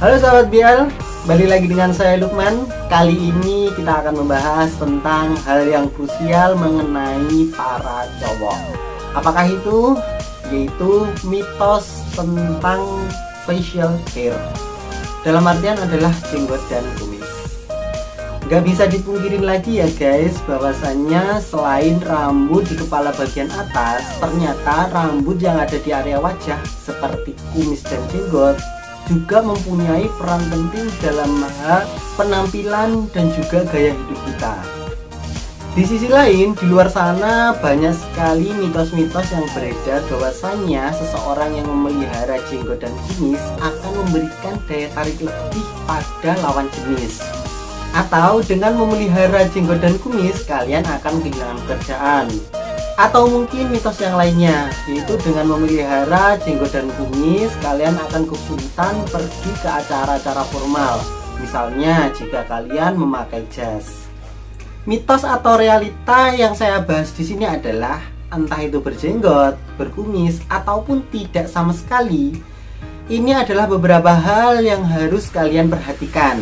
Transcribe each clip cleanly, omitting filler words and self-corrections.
Halo sahabat BL, balik lagi dengan saya Lukman. Kali ini kita akan membahas tentang hal yang krusial mengenai para cowok. Apakah itu? Yaitu mitos tentang facial hair. Dalam artian adalah jenggot dan kumis. Gak bisa dipungkirin lagi ya guys, bahwasannya selain rambut di kepala bagian atas, ternyata rambut yang ada di area wajah seperti kumis dan jenggot juga mempunyai peran penting dalam hal penampilan dan juga gaya hidup kita. Di sisi lain, di luar sana banyak sekali mitos-mitos yang beredar bahwasanya seseorang yang memelihara jenggot dan kumis akan memberikan daya tarik lebih pada lawan jenis. Atau dengan memelihara jenggot dan kumis, kalian akan kehilangan pekerjaan. Atau mungkin mitos yang lainnya, yaitu dengan memelihara jenggot dan kumis, kalian akan kesulitan pergi ke acara-acara formal. Misalnya jika kalian memakai jas. Mitos atau realita yang saya bahas di sini adalah entah itu berjenggot, berkumis, ataupun tidak sama sekali. Ini adalah beberapa hal yang harus kalian perhatikan.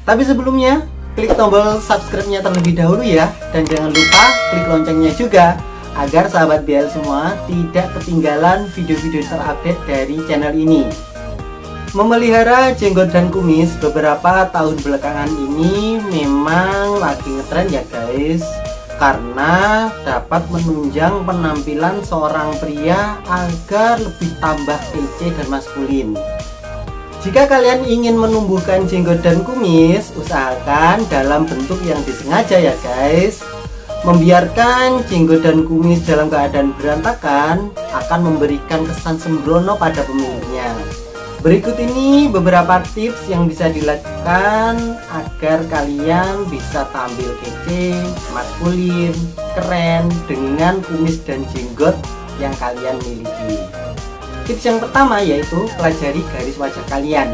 Tapi sebelumnya, klik tombol subscribe-nya terlebih dahulu ya. Dan jangan lupa klik loncengnya juga, agar sahabat BL semua tidak ketinggalan video-video terupdate dari channel ini. Memelihara jenggot dan kumis beberapa tahun belakangan ini memang lagi ngetren ya guys, karena dapat menunjang penampilan seorang pria agar lebih tambah kece dan maskulin. Jika kalian ingin menumbuhkan jenggot dan kumis, usahakan dalam bentuk yang disengaja ya guys. Membiarkan jenggot dan kumis dalam keadaan berantakan akan memberikan kesan sembrono pada pemiliknya. Berikut ini beberapa tips yang bisa dilakukan agar kalian bisa tampil kece, maskulin, keren dengan kumis dan jenggot yang kalian miliki. Tips yang pertama yaitu pelajari garis wajah kalian.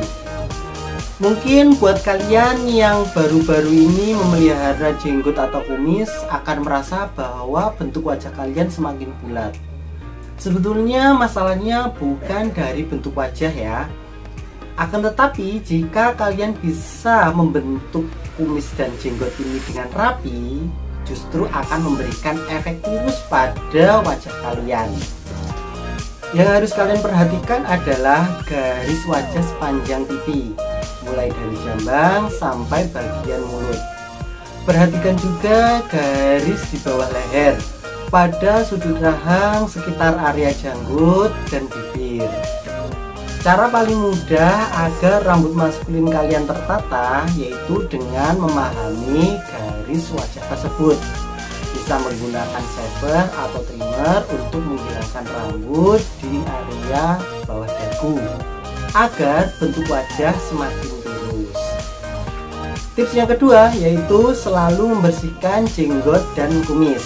Mungkin buat kalian yang baru-baru ini memelihara jenggot atau kumis akan merasa bahwa bentuk wajah kalian semakin bulat. Sebetulnya masalahnya bukan dari bentuk wajah ya. Akan tetapi jika kalian bisa membentuk kumis dan jenggot ini dengan rapi, justru akan memberikan efek tirus pada wajah kalian. Yang harus kalian perhatikan adalah garis wajah sepanjang pipi, mulai dari jambang sampai bagian mulut. Perhatikan juga garis di bawah leher, pada sudut rahang sekitar area janggut dan bibir. Cara paling mudah agar rambut maskulin kalian tertata yaitu dengan memahami garis wajah tersebut. Bisa menggunakan shaver atau trimmer untuk menghilangkan rambut di area bawah dagu agar bentuk wajah semakin lurus. Tips yang kedua yaitu selalu membersihkan jenggot dan kumis.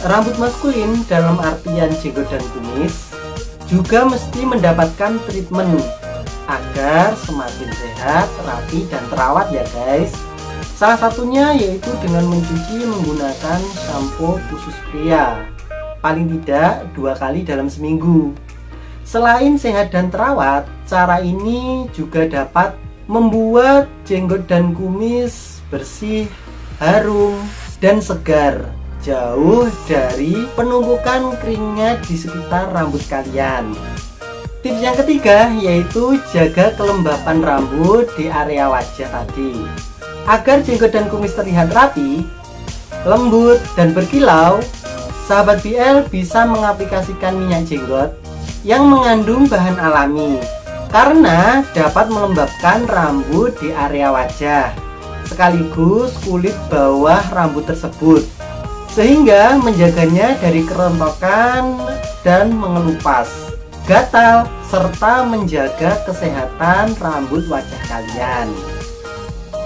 Rambut maskulin dalam artian jenggot dan kumis juga mesti mendapatkan treatment agar semakin sehat, rapi, dan terawat ya guys. Salah satunya yaitu dengan mencuci menggunakan shampoo khusus pria, paling tidak 2 kali dalam seminggu. Selain sehat dan terawat, cara ini juga dapat membuat jenggot dan kumis bersih, harum, dan segar, jauh dari penumpukan keringat di sekitar rambut kalian. Tips yang ketiga yaitu jaga kelembapan rambut di area wajah tadi. Agar jenggot dan kumis terlihat rapi, lembut, dan berkilau, sahabat BL bisa mengaplikasikan minyak jenggot yang mengandung bahan alami karena dapat melembabkan rambut di area wajah sekaligus kulit bawah rambut tersebut, sehingga menjaganya dari kerontokan dan mengelupas, gatal, serta menjaga kesehatan rambut wajah kalian.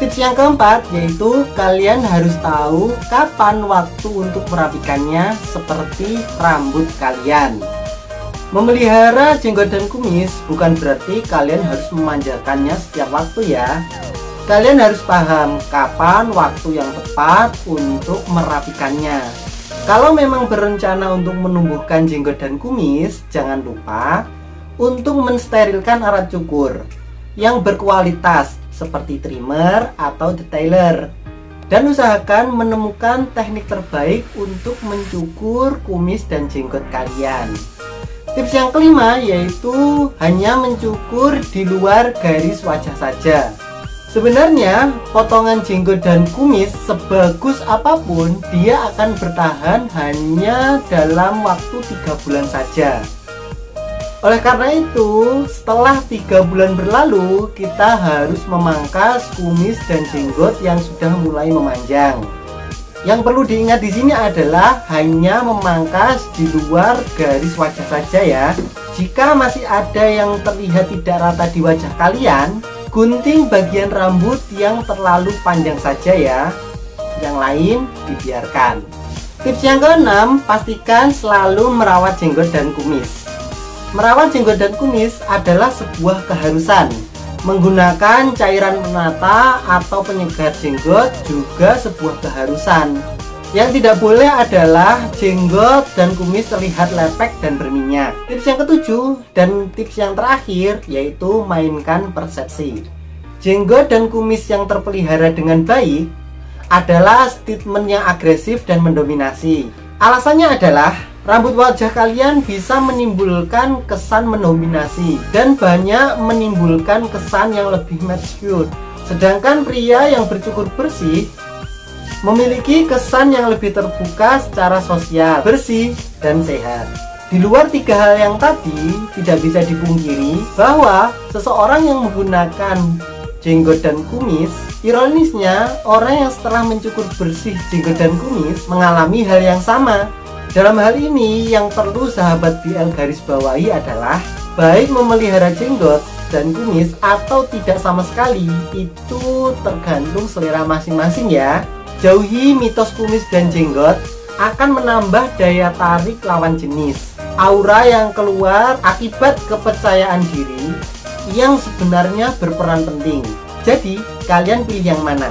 Tips yang keempat yaitu kalian harus tahu kapan waktu untuk merapikannya seperti rambut kalian. Memelihara jenggot dan kumis bukan berarti kalian harus memanjakannya setiap waktu ya. Kalian harus paham kapan waktu yang tepat untuk merapikannya. Kalau memang berencana untuk menumbuhkan jenggot dan kumis, jangan lupa untuk mensterilkan alat cukur. yang berkualitas seperti trimmer atau detailer. Dan usahakan menemukan teknik terbaik untuk mencukur kumis dan jenggot kalian. Tips yang kelima yaitu hanya mencukur di luar garis wajah saja. Sebenarnya potongan jenggot dan kumis sebagus apapun dia akan bertahan hanya dalam waktu 3 bulan saja. Oleh karena itu, setelah 3 bulan berlalu, kita harus memangkas kumis dan jenggot yang sudah mulai memanjang. Yang perlu diingat di sini adalah hanya memangkas di luar garis wajah saja ya. Jika masih ada yang terlihat tidak rata di wajah kalian, gunting bagian rambut yang terlalu panjang saja ya. Yang lain dibiarkan. Tips yang keenam, pastikan selalu merawat jenggot dan kumis. Merawat jenggot dan kumis adalah sebuah keharusan. Menggunakan cairan penata atau penyegar jenggot juga sebuah keharusan. Yang tidak boleh adalah jenggot dan kumis terlihat lepek dan berminyak. Tips yang ketujuh dan tips yang terakhir yaitu mainkan persepsi. Jenggot dan kumis yang terpelihara dengan baik adalah statement yang agresif dan mendominasi. Alasannya adalah rambut wajah kalian bisa menimbulkan kesan mendominasi dan banyak menimbulkan kesan yang lebih mature. Sedangkan pria yang bercukur bersih memiliki kesan yang lebih terbuka secara sosial, bersih, dan sehat. Di luar 3 hal yang tadi, tidak bisa dipungkiri bahwa seseorang yang menggunakan jenggot dan kumis, ironisnya orang yang setelah mencukur bersih jenggot dan kumis mengalami hal yang sama. Dalam hal ini yang perlu sahabat BL garis bawahi adalah baik memelihara jenggot dan kumis atau tidak sama sekali, itu tergantung selera masing-masing ya. Jauhi mitos kumis dan jenggot akan menambah daya tarik lawan jenis. Aura yang keluar akibat kepercayaan diri yang sebenarnya berperan penting. Jadi kalian pilih yang mana?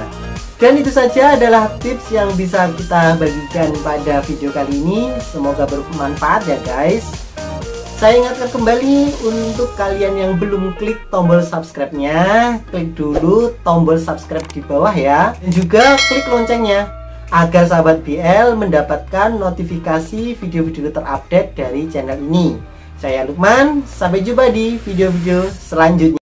Dan itu saja adalah tips yang bisa kita bagikan pada video kali ini. Semoga bermanfaat ya guys. Saya ingatkan kembali untuk kalian yang belum klik tombol subscribe-nya, klik dulu tombol subscribe di bawah ya. Dan juga klik loncengnya agar sahabat BL mendapatkan notifikasi video-video terupdate dari channel ini. Saya Lukman, sampai jumpa di video-video selanjutnya.